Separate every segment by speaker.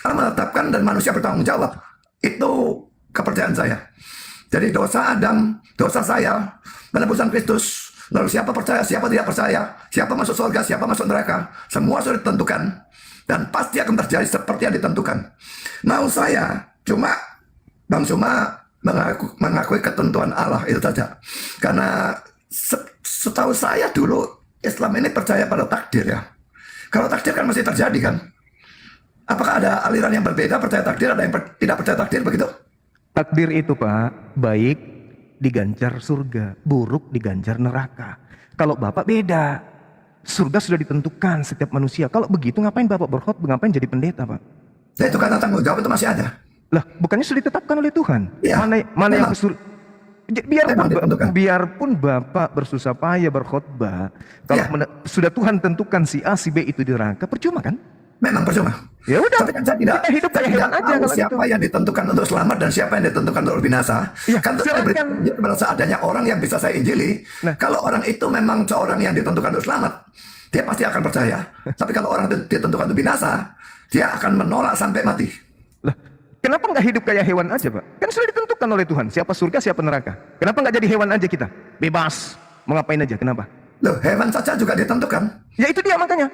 Speaker 1: Allah menetapkan dan manusia bertanggung jawab. Itu kepercayaan saya. Jadi dosa Adam, dosa saya, penebusan Kristus. Lalu siapa percaya, siapa tidak percaya, siapa masuk surga, siapa masuk neraka, semua sudah ditentukan. Dan pasti akan terjadi seperti yang ditentukan. Mau saya cuma mengakui ketentuan Allah itu saja. Karena setahu saya dulu Islam ini percaya pada takdir ya. Kalau takdir kan masih terjadi kan. Apakah ada aliran yang berbeda percaya takdir, ada yang tidak percaya takdir begitu?
Speaker 2: Takdir itu Pak, baik diganjar surga, buruk diganjar neraka. Kalau Bapak beda, surga sudah ditentukan setiap manusia. Kalau begitu ngapain Bapak berkhotbah, ngapain jadi pendeta Pak?
Speaker 1: Ya itu karena tanggung jawab itu masih ada.
Speaker 2: Lah, bukannya sudah ditetapkan oleh Tuhan?
Speaker 1: Ya,
Speaker 2: mana yang biarpun Bapak bersusah payah berkhotbah, kalau sudah Tuhan tentukan si A, si B itu di neraka, percuma kan?
Speaker 1: Memang percuma.
Speaker 2: Ya udah,
Speaker 1: tapi kan saya tidak,
Speaker 2: kita hidup kayak hewan aja kalau
Speaker 1: siapa
Speaker 2: gitu.
Speaker 1: yang ditentukan untuk selamat dan siapa yang ditentukan untuk binasa.
Speaker 2: Ya,
Speaker 1: kan saya merasa adanya orang yang bisa saya injili. Nah, kalau orang itu memang seorang yang ditentukan untuk selamat, dia pasti akan percaya. Tapi kalau orang ditentukan untuk binasa, dia akan menolak sampai mati.
Speaker 2: Lah, kenapa nggak hidup kayak hewan aja Pak? Kan sudah ditentukan oleh Tuhan, siapa surga, siapa neraka. Kenapa nggak jadi hewan aja kita? Bebas, mau ngapain aja, kenapa?
Speaker 1: Loh, hewan saja juga ditentukan.
Speaker 2: Ya itu dia makanya.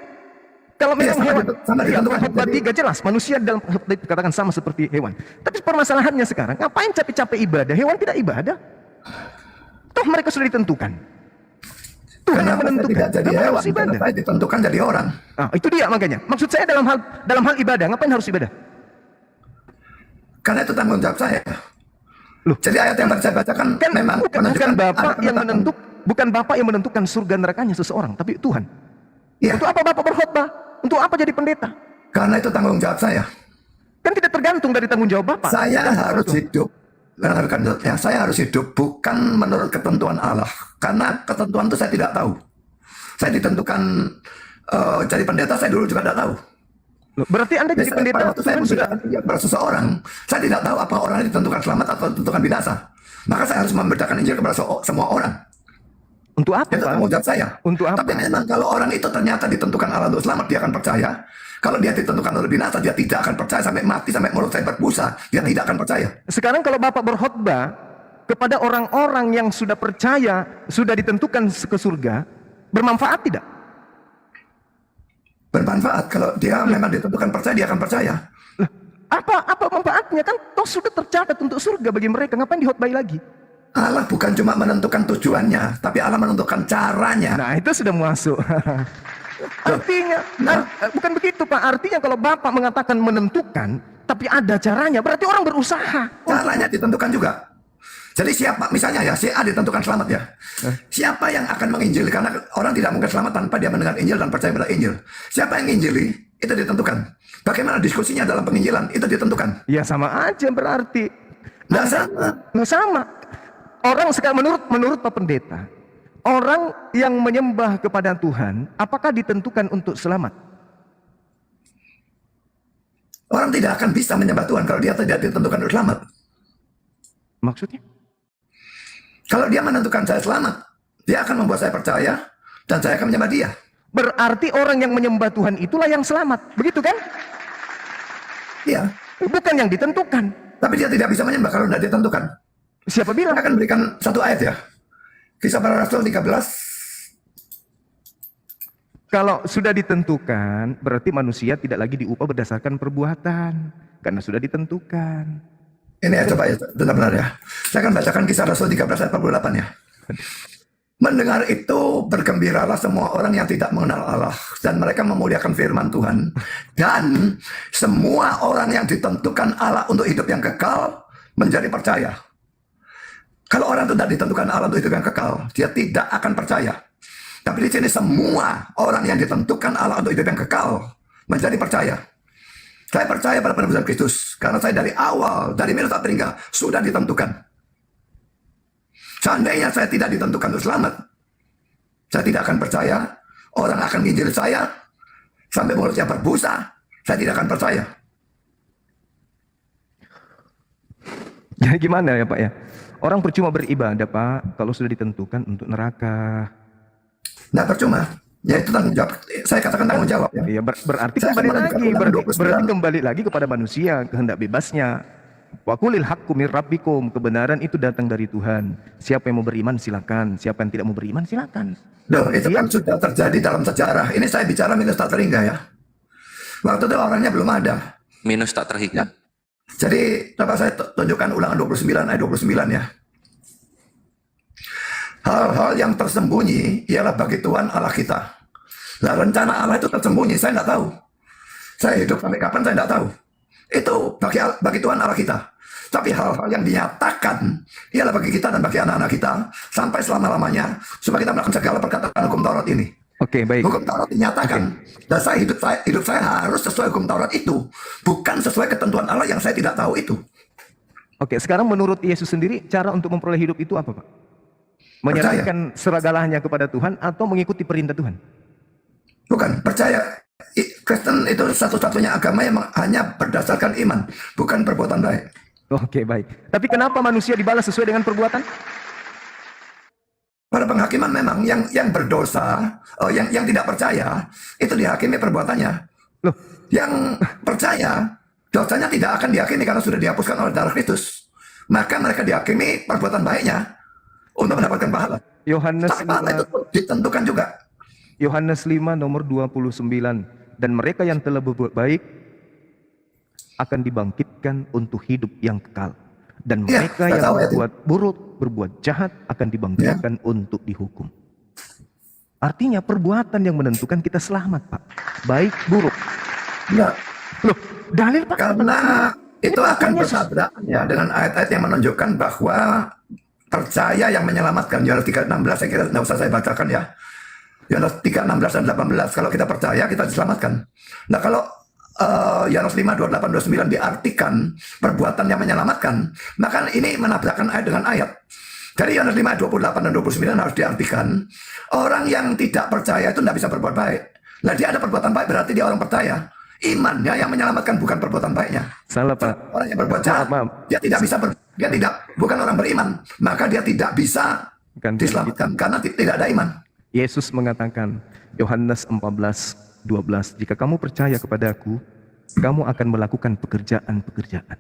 Speaker 2: Kalau memang hewan,
Speaker 1: sama ditentukan.
Speaker 2: Khotbah 3 jelas, manusia dalam khotbah dikatakan sama seperti hewan. Tapi permasalahannya sekarang, ngapain capek-capek ibadah? Hewan tidak ibadah. Toh mereka sudah ditentukan. Tuhan yang menentukan.
Speaker 1: Tidak jadi hewan, karena saya ditentukan jadi orang.
Speaker 2: Nah, itu dia makanya. Maksud saya dalam hal ibadah, ngapain harus ibadah?
Speaker 1: Karena itu tanggung jawab saya. Loh, jadi ayat yang tadi saya bacakan
Speaker 2: kan
Speaker 1: memang
Speaker 2: bukan Bapak yang menentukan surga nerakanya seseorang, tapi Tuhan. Ya. Untuk apa Bapak berkhotbah? Untuk apa jadi pendeta?
Speaker 1: Karena itu tanggung jawab saya.
Speaker 2: Kan tidak tergantung dari tanggung jawab Bapak.
Speaker 1: Saya harus hidup. Saya harus hidup bukan menurut ketentuan Allah. Karena ketentuan itu saya tidak tahu. Saya ditentukan jadi pendeta, saya dulu juga tidak tahu.
Speaker 2: Berarti Anda jadi pendeta
Speaker 1: waktu saya membedakan kepada seseorang, saya tidak tahu apa orang ditentukan selamat atau ditentukan binasa. Maka saya harus membedakan Injil kepada semua orang.
Speaker 2: Untuk apa?
Speaker 1: Itu tanggung jawab saya.
Speaker 2: Untuk apa?
Speaker 1: Tapi memang kalau orang itu ternyata ditentukan Allah untuk selamat, dia akan percaya. Kalau dia ditentukan oleh binasa, dia tidak akan percaya sampai mati, sampai mulut saya berbusa. Dia tidak akan percaya.
Speaker 2: Sekarang kalau Bapak berkhotbah kepada orang-orang yang sudah percaya, sudah ditentukan ke surga, bermanfaat tidak?
Speaker 1: Bermanfaat. Kalau dia memang ditentukan percaya, dia akan percaya.
Speaker 2: Apa manfaatnya? Kan toh sudah tercatat untuk surga bagi mereka. Ngapain dihotbahi lagi?
Speaker 1: Allah bukan cuma menentukan tujuannya, tapi Allah menentukan caranya.
Speaker 2: Nah, itu sudah masuk. Artinya, bukan begitu Pak. Artinya kalau Bapak mengatakan menentukan, tapi ada caranya, berarti orang berusaha.
Speaker 1: Caranya ditentukan juga. Jadi siapa, misalnya ya, si A ditentukan selamat ya. Siapa yang akan menginjili? Karena orang tidak mungkin selamat tanpa dia mendengar Injil dan percaya pada Injil. Siapa yang menginjili? Itu ditentukan. Bagaimana diskusinya dalam penginjilan? Itu ditentukan.
Speaker 2: Ya sama aja berarti.
Speaker 1: Nggak sama.
Speaker 2: Nggak sama. Orang sekarang menurut Pak Pendeta, orang yang menyembah kepada Tuhan, apakah ditentukan untuk selamat?
Speaker 1: Orang tidak akan bisa menyembah Tuhan kalau dia tidak ditentukan untuk selamat.
Speaker 2: Maksudnya?
Speaker 1: Kalau dia menentukan saya selamat, dia akan membuat saya percaya dan saya akan menyembah dia.
Speaker 2: Berarti orang yang menyembah Tuhan itulah yang selamat, begitu kan?
Speaker 1: Iya.
Speaker 2: Bukan yang ditentukan.
Speaker 1: Tapi dia tidak bisa menyembah kalau tidak ditentukan.
Speaker 2: Siapa bilang?
Speaker 1: Saya akan berikan satu ayat ya. Kisah Para Rasul 13.
Speaker 2: Kalau sudah ditentukan, berarti manusia tidak lagi diupah berdasarkan perbuatan. Karena sudah ditentukan.
Speaker 1: Ini ya, coba ya, benar-benar ya. Saya akan bacakan Kisah Rasul 13 ayat 48 ya. Mendengar itu bergembiralah semua orang yang tidak mengenal Allah, dan mereka memuliakan firman Tuhan. Dan semua orang yang ditentukan Allah untuk hidup yang kekal menjadi percaya. Kalau orang tidak ditentukan Allah untuk hidup yang kekal, dia tidak akan percaya. Tapi di sini semua orang yang ditentukan Allah untuk hidup yang kekal menjadi percaya. Saya percaya pada penebusan Kristus karena saya dari awal, dari milu tak terhingga sudah ditentukan. Seandainya saya tidak ditentukan untuk selamat, saya tidak akan percaya. Orang akan nginjil saya sampai mulutnya berbusa, saya tidak akan percaya.
Speaker 2: Jadi gimana ya Pak ya? Orang percuma beribadah Pak kalau sudah ditentukan untuk neraka.
Speaker 1: Nggak percuma. Ya itu tanggung jawab. Saya katakan tanggung jawab ya.
Speaker 2: Iya, berarti
Speaker 1: Saya
Speaker 2: kembali
Speaker 1: akan
Speaker 2: lagi,
Speaker 1: menunjukkan ulangan 29.
Speaker 2: berarti kembali lagi kepada manusia, kehendak bebasnya. Wa qulil haqqu mir rabbikum, kebenaran itu datang dari Tuhan. Siapa yang mau beriman silakan, siapa yang tidak mau beriman silakan.
Speaker 1: Loh, itu kan sudah terjadi dalam sejarah. Ini saya bicara minus tak terhingga ya. Waktu itu orangnya belum ada.
Speaker 3: Minus tak terhingga.
Speaker 1: Jadi coba saya tunjukkan ulangan 29 ayat 29 ya. Hal-hal yang tersembunyi ialah bagi Tuhan Allah kita. Nah, rencana Allah itu tersembunyi, saya tidak tahu. Saya hidup sampai kapan saya tidak tahu. Itu bagi Tuhan Allah kita. Tapi hal-hal yang dinyatakan ialah bagi kita dan bagi anak-anak kita sampai selama-lamanya supaya kita melakukan segala perkataan hukum Taurat ini.
Speaker 2: Oke, baik.
Speaker 1: Hukum Taurat dinyatakan. Dan hidup saya harus sesuai hukum Taurat itu, bukan sesuai ketentuan Allah yang saya tidak tahu itu.
Speaker 2: Oke, sekarang menurut Yesus sendiri cara untuk memperoleh hidup itu apa, Pak? Menyerahkan segalanya kepada Tuhan atau mengikuti perintah Tuhan?
Speaker 1: Bukan, percaya. Kristen itu satu-satunya agama yang hanya berdasarkan iman, bukan perbuatan baik.
Speaker 2: Oke, baik. Tapi kenapa manusia dibalas sesuai dengan perbuatan?
Speaker 1: Pada penghakiman memang yang berdosa, yang tidak percaya, itu dihakimi perbuatannya.
Speaker 2: Loh,
Speaker 1: Yang percaya, dosanya tidak akan dihakimi karena sudah dihapuskan oleh darah Kristus. Maka mereka dihakimi perbuatan baiknya untuk mendapatkan pahala.
Speaker 2: Yohanes
Speaker 1: Tapi pahala itu
Speaker 2: 5,
Speaker 1: ditentukan juga.
Speaker 2: Yohanes 5 nomor 29. Dan mereka yang telah berbuat baik akan dibangkitkan untuk hidup yang kekal. Dan
Speaker 1: Ya,
Speaker 2: mereka
Speaker 1: saya
Speaker 2: yang
Speaker 1: tahu itu.
Speaker 2: berbuat buruk, berbuat jahat akan dibangkitkan untuk dihukum. Artinya perbuatan yang menentukan kita selamat, Pak. Baik, buruk.
Speaker 1: Enggak.
Speaker 2: Loh, dalil, Pak.
Speaker 1: Karena itu akan
Speaker 2: Yesus.
Speaker 1: bertabrakan ya dengan ayat-ayat yang menunjukkan bahwa percaya yang menyelamatkan. Yohanes 3:16 saya kira tidak usah saya bacakan ya. Yohanes 3:16 dan 18. Kalau kita percaya kita diselamatkan. Nah kalau Yohanes 5, 28, 29 diartikan perbuatan yang menyelamatkan, maka ini menabrakkan ayat dengan ayat. Dari Yohanes 5, 28 dan 29 harus diartikan orang yang tidak percaya itu tidak bisa berbuat baik. Nah dia ada perbuatan baik berarti dia orang percaya. Imannya yang menyelamatkan bukan perbuatan baiknya.
Speaker 2: Salah, Pak.
Speaker 1: Orang yang berbuat jahat,
Speaker 2: Maaf.
Speaker 1: dia tidak bisa bukan orang beriman, maka dia tidak bisa
Speaker 2: Bukan
Speaker 1: diselamatkan karena tidak ada iman.
Speaker 2: Yesus mengatakan, Yohanes 14:12, jika kamu percaya kepadaku, kamu akan melakukan pekerjaan-pekerjaan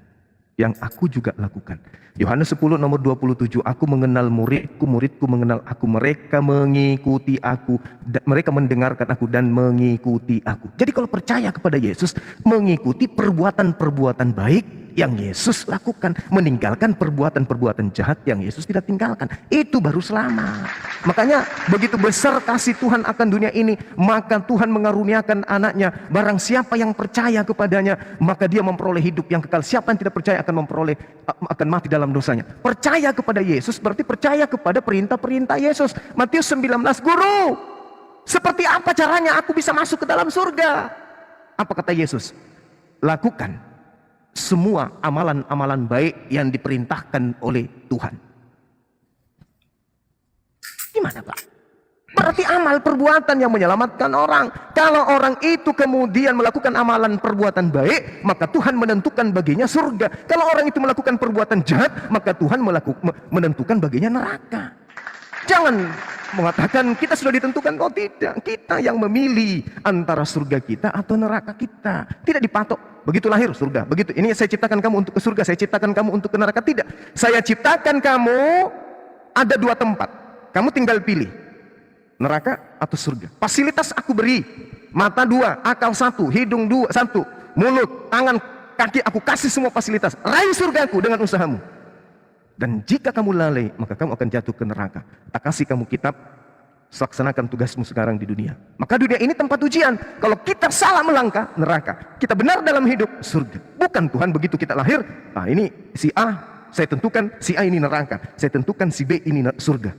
Speaker 2: yang aku juga lakukan. Yohanes 10 nomor 27, aku mengenal muridku, muridku mengenal aku, mereka mengikuti aku, mereka mendengarkan aku dan mengikuti aku. Jadi kalau percaya kepada Yesus, mengikuti perbuatan-perbuatan baik yang Yesus lakukan, meninggalkan perbuatan-perbuatan jahat yang Yesus tidak tinggalkan, itu baru selamat. Makanya begitu besar kasih Tuhan akan dunia ini, maka Tuhan mengaruniakan anaknya. Barang siapa yang percaya kepadanya, maka dia memperoleh hidup yang kekal. Siapa yang tidak percaya akan mati dalam dosanya. Percaya kepada Yesus berarti percaya kepada perintah-perintah Yesus. Matius 19, guru, seperti apa caranya aku bisa masuk ke dalam surga? Apa kata Yesus? Lakukan semua amalan-amalan baik yang diperintahkan oleh Tuhan. Gimana, Pak? Berarti amal perbuatan yang menyelamatkan orang. Kalau orang itu kemudian melakukan amalan perbuatan baik, maka Tuhan menentukan baginya surga. Kalau orang itu melakukan perbuatan jahat, maka Tuhan menentukan baginya neraka. Jangan mengatakan kita sudah ditentukan. Oh tidak, kita yang memilih antara surga kita atau neraka kita. Tidak dipatok, begitu lahir surga, begitu ini saya ciptakan kamu untuk ke surga, saya ciptakan kamu untuk ke neraka. Tidak, saya ciptakan kamu ada dua tempat, kamu tinggal pilih, neraka atau surga. Fasilitas aku beri, mata dua, akal satu, hidung dua, satu, mulut, tangan, kaki, aku kasih semua fasilitas. Raih surgaku dengan usahamu. Dan jika kamu lalai, maka kamu akan jatuh ke neraka. Tak kasih kamu kitab, laksanakan tugasmu sekarang di dunia. Maka dunia ini tempat ujian. Kalau kita salah melangkah, neraka. Kita benar dalam hidup, surga. Bukan Tuhan begitu kita lahir, nah ini si A, saya tentukan si A ini neraka. Saya tentukan si B ini surga.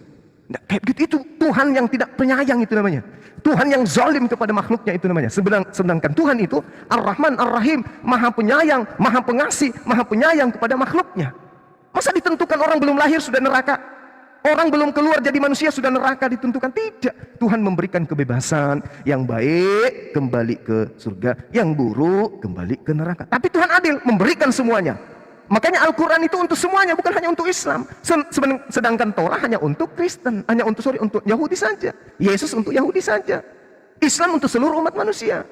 Speaker 2: Nah, kayak begitu, itu Tuhan yang tidak penyayang itu namanya. Tuhan yang zalim kepada makhluknya itu namanya. Sedangkan Tuhan itu Ar-Rahman Ar-Rahim, Maha Penyayang, Maha Pengasih, Maha Penyayang kepada makhluknya. Masa ditentukan orang belum lahir sudah neraka? Orang belum keluar jadi manusia sudah neraka ditentukan? Tidak. Tuhan memberikan kebebasan. Yang baik kembali ke surga, yang buruk kembali ke neraka. Tapi Tuhan adil, memberikan semuanya. Makanya Al-Quran itu untuk semuanya, bukan hanya untuk Islam. Sedangkan Torah hanya untuk Kristen, untuk Yahudi saja. Yesus untuk Yahudi saja. Islam untuk seluruh umat manusia.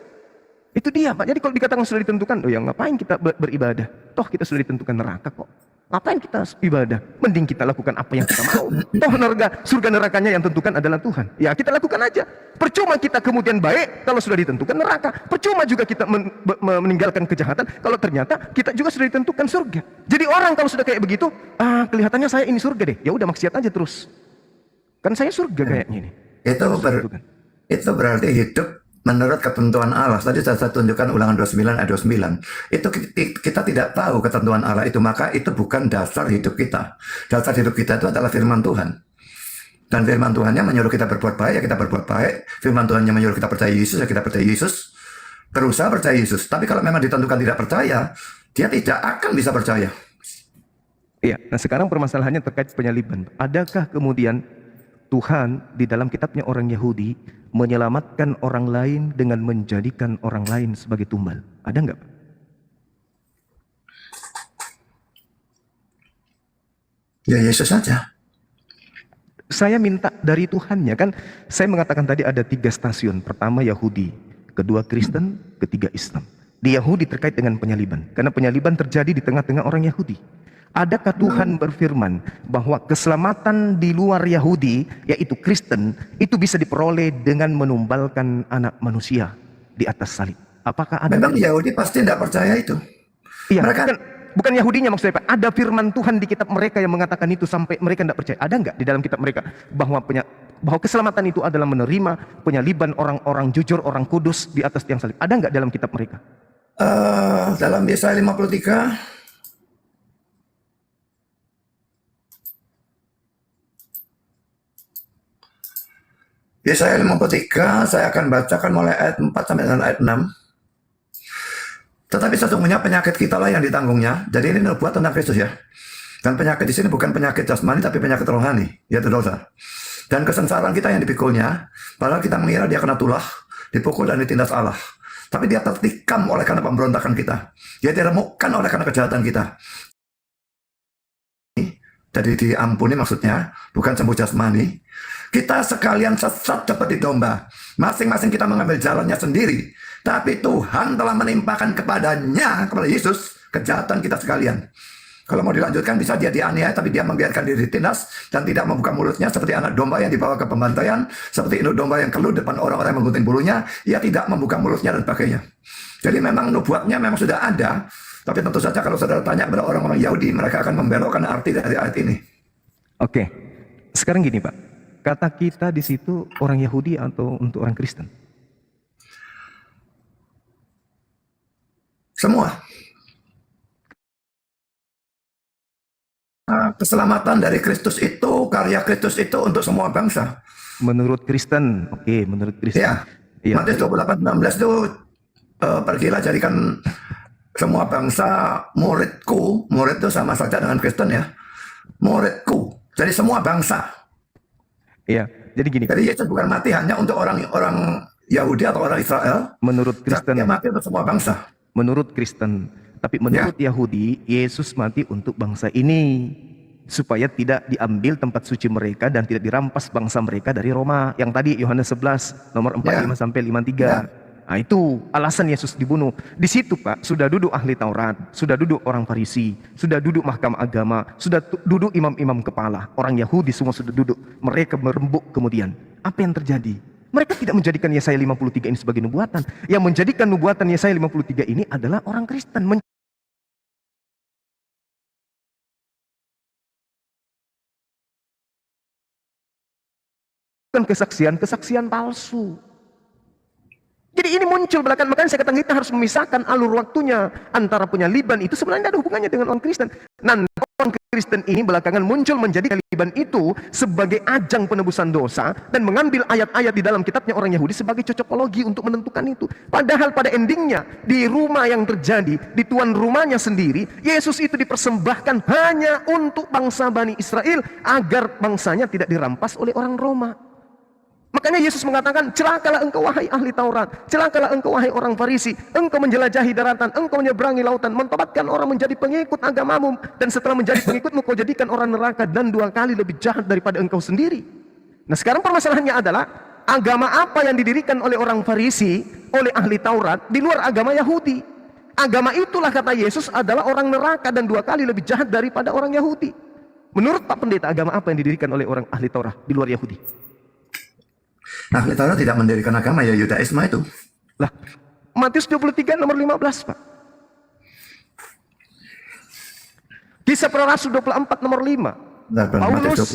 Speaker 2: Itu dia Pak. Jadi kalau dikatakan sudah ditentukan, oh ya ngapain kita beribadah? Toh kita sudah ditentukan neraka kok. Ngapain kita ibadah? Mending kita lakukan apa yang kita mau. Toh surga nerakanya yang tentukan adalah Tuhan. Ya kita lakukan aja. Percuma kita kemudian baik kalau sudah ditentukan neraka. Percuma juga kita meninggalkan kejahatan kalau ternyata kita juga sudah ditentukan surga. Jadi orang kalau sudah kayak begitu, kelihatannya saya ini surga deh. Ya udah maksiat aja terus. Kan saya surga kayaknya ini.
Speaker 1: Itu berarti hidup menurut ketentuan Allah. Tadi saya tunjukkan Ulangan 29 ayat 29. Itu kita tidak tahu ketentuan Allah itu, maka itu bukan dasar hidup kita. Dasar hidup kita itu adalah firman Tuhan. Dan firman Tuhannya menyuruh kita berbuat baik, ya kita berbuat baik. Firman Tuhannya menyuruh kita percaya Yesus, ya kita percaya Yesus. Berusaha percaya Yesus. Tapi kalau memang ditentukan tidak percaya, dia tidak akan bisa percaya.
Speaker 2: Iya, nah sekarang permasalahannya terkait penyaliban. Adakah kemudian Tuhan di dalam kitabnya orang Yahudi menyelamatkan orang lain dengan menjadikan orang lain sebagai tumbal? Ada enggak?
Speaker 1: Ya Yesus saja.
Speaker 2: Saya minta dari Tuhannya, kan saya mengatakan tadi ada 3 stasiun. Pertama Yahudi, kedua Kristen, ketiga Islam. Di Yahudi terkait dengan penyaliban, karena penyaliban terjadi di tengah-tengah orang Yahudi. Adakah Tuhan berfirman bahwa keselamatan di luar Yahudi, yaitu Kristen, itu bisa diperoleh dengan menumbalkan anak manusia di atas salib? Apakah ada?
Speaker 1: Memang Yahudi pasti tidak percaya itu.
Speaker 2: Iya,
Speaker 1: mereka
Speaker 2: bukan Yahudinya maksudnya Pak. Ada firman Tuhan di kitab mereka yang mengatakan itu sampai mereka tidak percaya. Ada nggak di dalam kitab mereka bahwa keselamatan itu adalah menerima penyaliban orang-orang jujur, orang kudus di atas tiang salib? Ada nggak dalam kitab mereka?
Speaker 1: Dalam Yesaya 53. Yesaya 53, saya akan bacakan mulai ayat 4 sampai dengan ayat 6. Tetapi sesungguhnya penyakit kita lah yang ditanggungnya. Jadi ini nubuat tentang Kristus ya. Dan penyakit di sini bukan penyakit jasmani, tapi penyakit rohani, yaitu dosa. Dan kesengsaraan kita yang dipikulnya, padahal kita mengira dia kena tulah, dipukul dan ditindas Allah. Tapi dia tertikam oleh karena pemberontakan kita. Dia diremukkan oleh karena kejahatan kita. Jadi diampuni maksudnya, bukan sembuh jasmani. Kita sekalian sesat seperti domba. Masing-masing kita mengambil jalannya sendiri. Tapi Tuhan telah menimpakan kepada Yesus, kejahatan kita sekalian. Kalau mau dilanjutkan, bisa dia dianiaya, tapi dia membiarkan diri ditindas, dan tidak membuka mulutnya seperti anak domba yang dibawa ke pembantaian, seperti induk domba yang keluh depan orang-orang yang menggunting bulunya, ia tidak membuka mulutnya dan sebagainya. Jadi memang nubuatnya memang sudah ada, tapi tentu saja kalau saudara tanya kepada orang-orang Yahudi, mereka akan membelokkan arti dari ayat ini.
Speaker 2: Oke, sekarang gini Pak, kata kita di situ orang Yahudi atau untuk orang Kristen?
Speaker 1: Semua. Keselamatan dari Kristus itu, karya Kristus itu untuk semua bangsa.
Speaker 2: Menurut Kristen, oke, menurut Kristen.
Speaker 1: Ya, Matius 28:16 itu pergilah jadikan semua bangsa muridku. Murid itu sama saja dengan Kristen ya. Muridku. Jadi semua bangsa.
Speaker 2: Iya, jadi gini.
Speaker 1: Jadi Yesus bukan mati hanya untuk orang Yahudi atau orang Israel.
Speaker 2: Menurut Kristen.
Speaker 1: Dia mati untuk semua bangsa.
Speaker 2: Menurut Kristen. Tapi menurut Yahudi, Yesus mati untuk bangsa ini. Supaya tidak diambil tempat suci mereka dan tidak dirampas bangsa mereka dari Roma. Yang tadi Yohanes 11, nomor 45 sampai 53. Nah itu alasan Yesus dibunuh. Di situ Pak, sudah duduk ahli Taurat, sudah duduk orang Farisi, sudah duduk mahkamah agama, sudah duduk imam-imam kepala. Orang Yahudi semua sudah duduk. Mereka merembuk kemudian. Apa yang terjadi? Mereka tidak menjadikan Yesaya 53 ini sebagai nubuatan. Yang menjadikan nubuatan Yesaya 53 ini adalah orang Kristen. Kesaksian palsu. Jadi ini muncul belakangan, makanya saya katakan kita harus memisahkan alur waktunya antara penyaliban itu sebenarnya tidak ada hubungannya dengan orang Kristen. Nah, orang Kristen ini belakangan muncul menjadi penyaliban itu sebagai ajang penebusan dosa dan mengambil ayat-ayat di dalam kitabnya orang Yahudi sebagai cocokologi untuk menentukan itu. Padahal pada endingnya di rumah yang terjadi, di tuan rumahnya sendiri, Yesus itu dipersembahkan hanya untuk bangsa Bani Israel agar bangsanya tidak dirampas oleh orang Roma. Makanya Yesus mengatakan, celakalah engkau wahai ahli Taurat, celakalah engkau wahai orang Farisi, engkau menjelajahi daratan, engkau menyeberangi lautan, mentobatkan orang menjadi pengikut agamamu, dan setelah menjadi pengikutmu kau jadikan orang neraka dan 2 kali lebih jahat daripada engkau sendiri. Nah sekarang permasalahannya adalah, agama apa yang didirikan oleh orang Farisi, oleh ahli Taurat, di luar agama Yahudi. Agama itulah, kata Yesus, adalah orang neraka dan 2 kali lebih jahat daripada orang Yahudi. Menurut Pak Pendeta, agama apa yang didirikan oleh orang ahli Taurat di luar Yahudi?
Speaker 1: Ahli Taurat tidak mendirikan agama, ya Yudaisme itu.
Speaker 2: Lah, Matius 23 nomor 15, Pak. Kisah Para Rasul 24 nomor 5.
Speaker 1: Nah,
Speaker 2: Paulus
Speaker 1: Matius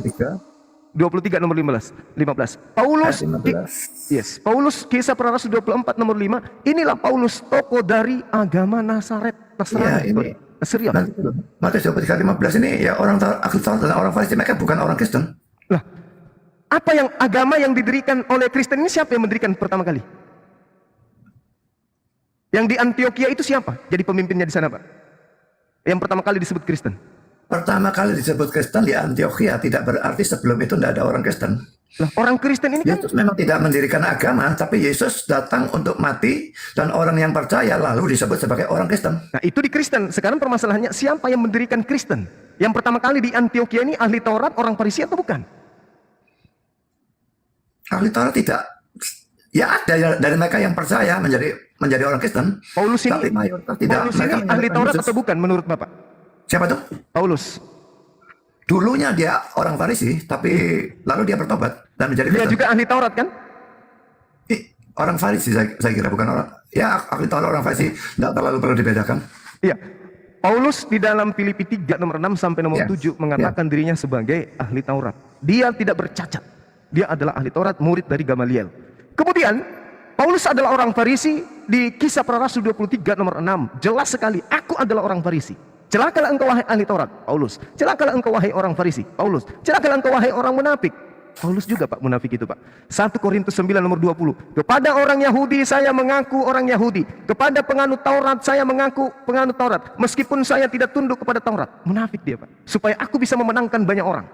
Speaker 2: 23 nomor 15. Paulus,
Speaker 1: 15.
Speaker 2: Paulus, Kisah Para Rasul 24 nomor 5. Inilah Paulus, tokoh dari agama Nazaret.
Speaker 1: Ya, ini Matius 23 15 ini ya orang ahli Taurat dan orang Farisi, mereka bukan orang Kristen.
Speaker 2: Lah, apa yang agama yang didirikan oleh Kristen ini, siapa yang mendirikan pertama kali? Yang di Antioquia itu siapa? Jadi pemimpinnya di sana, Pak. Yang pertama kali disebut Kristen.
Speaker 1: Pertama kali disebut Kristen di Antioquia, tidak berarti sebelum itu tidak ada orang Kristen.
Speaker 2: Lah, orang Kristen ini kan
Speaker 1: Yesus memang tidak mendirikan agama, tapi Yesus datang untuk mati dan orang yang percaya lalu disebut sebagai orang Kristen.
Speaker 2: Nah, itu di Kristen. Sekarang permasalahannya, siapa yang mendirikan Kristen? Yang pertama kali di Antioquia ini ahli Taurat, orang Farisi atau bukan?
Speaker 1: Ahli Taurat tidak. Ya ada ya, dari mereka yang percaya menjadi orang Kristen.
Speaker 2: Paulus ini,
Speaker 1: Tapi mayoritas tidak.
Speaker 2: Paulus ini ahli Taurat atau bukan menurut Bapak?
Speaker 1: Siapa tuh?
Speaker 2: Paulus.
Speaker 1: Dulunya dia orang Farisi, tapi lalu dia bertobat dan menjadi
Speaker 2: Dia
Speaker 1: Kristen.
Speaker 2: juga ahli Taurat kan?
Speaker 1: Orang Farisi saya kira, bukan orang. Ya ahli Taurat orang Farisi tidak terlalu perlu dibedakan.
Speaker 2: Iya. Paulus di dalam Filipi 3 nomor 6 sampai nomor 7 mengatakan dirinya sebagai ahli Taurat. Dia tidak bercacat. Dia adalah ahli Taurat, murid dari Gamaliel. Kemudian Paulus adalah orang Farisi. Di Kisah Para Rasul 23 nomor 6 jelas sekali, aku adalah orang Farisi. Celakalah engkau wahai ahli Taurat, Paulus. Celakalah engkau wahai orang Farisi, Paulus. Celakalah engkau wahai orang munafik. Paulus juga, Pak, munafik itu, Pak. 1 Korintus 9 nomor 20. Kepada orang Yahudi saya mengaku orang Yahudi. Kepada penganut Taurat saya mengaku penganut Taurat. Meskipun saya tidak tunduk kepada Taurat. Munafik dia, Pak. Supaya aku bisa memenangkan banyak orang.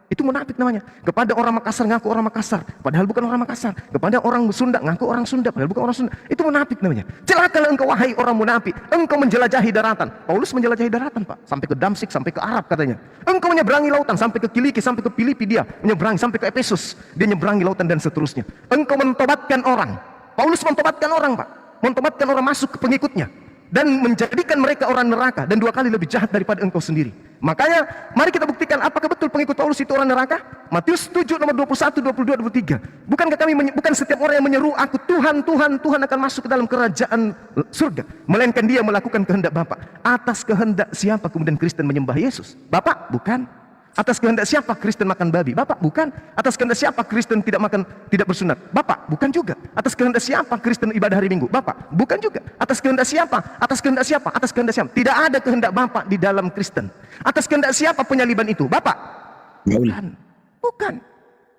Speaker 2: Itu munafik namanya. Kepada orang Makassar ngaku orang Makassar, padahal bukan orang Makassar. Kepada orang Sunda ngaku orang Sunda, padahal bukan orang Sunda. Itu munafik namanya. Celakalah engkau wahai orang munafik. Engkau menjelajahi daratan. Paulus menjelajahi daratan, Pak. Sampai ke Damsik, sampai ke Arab katanya. Engkau menyeberangi lautan sampai ke Kiliki, sampai ke Filipi dia menyeberangi, sampai ke Efesus. Dia menyeberangi lautan dan seterusnya. Engkau mentobatkan orang. Paulus mentobatkan orang, Pak. Mentobatkan orang masuk ke pengikutnya. Dan menjadikan mereka orang neraka dan 2 kali lebih jahat daripada engkau sendiri. Makanya mari kita buktikan apakah betul pengikut Paulus itu orang neraka. Matius 7 nomor 21, 22, 23. Bukan setiap orang yang menyeru aku Tuhan, Tuhan, Tuhan akan masuk ke dalam kerajaan surga, melainkan dia melakukan kehendak Bapa. Atas kehendak siapa kemudian Kristen menyembah Yesus? Bapak? Bukan. Atas kehendak siapa Kristen makan babi? Bapak? Bukan. Atas kehendak siapa Kristen tidak bersunat? Bapak? Bukan juga. Atas kehendak siapa Kristen ibadah hari Minggu? Bapak? Bukan juga. Atas kehendak siapa? Atas kehendak siapa? Atas kehendak siapa? Tidak ada kehendak Bapak di dalam Kristen. Atas kehendak siapa penyaliban itu? Bapak? Bukan. Bukan.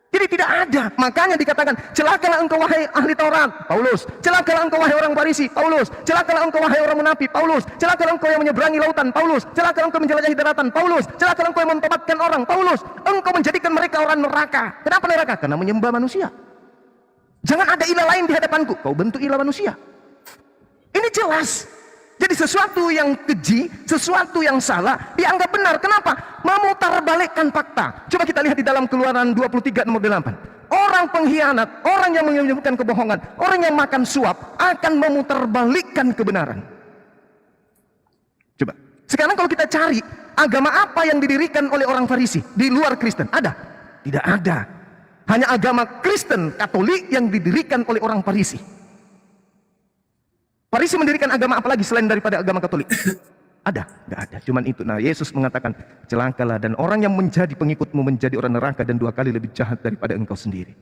Speaker 2: Jadi tidak ada. Makanya dikatakan, celakalah engkau wahai ahli Taurat, Paulus. Celakalah engkau wahai orang Farisi, Paulus. Celakalah engkau wahai orang munafik, Paulus. Celakalah engkau yang menyeberangi lautan, Paulus. Celakalah engkau menjelajahi daratan, Paulus. Celakalah engkau yang mentobatkan orang, Paulus. Engkau menjadikan mereka orang neraka. Kenapa neraka? Karena menyembah manusia. Jangan ada ilah lain di hadapanku. Kau bentuk ilah manusia. Ini jelas. Jadi sesuatu yang keji, sesuatu yang salah dianggap benar. Kenapa? Memutarbalikkan fakta. Coba kita lihat di dalam Keluaran 23 nomor 8. Orang pengkhianat, orang yang menyebutkan kebohongan, orang yang makan suap akan memutarbalikkan kebenaran. Coba. Sekarang kalau kita cari agama apa yang didirikan oleh orang Farisi di luar Kristen, ada? Tidak ada. Hanya agama Kristen Katolik yang didirikan oleh orang Farisi. Farisi mendirikan agama apa lagi selain daripada agama Katolik? Ada? Nggak ada. Cuman itu. Nah, Yesus mengatakan, celakalah dan orang yang menjadi pengikutmu menjadi orang neraka dan 2 kali lebih jahat daripada engkau sendiri.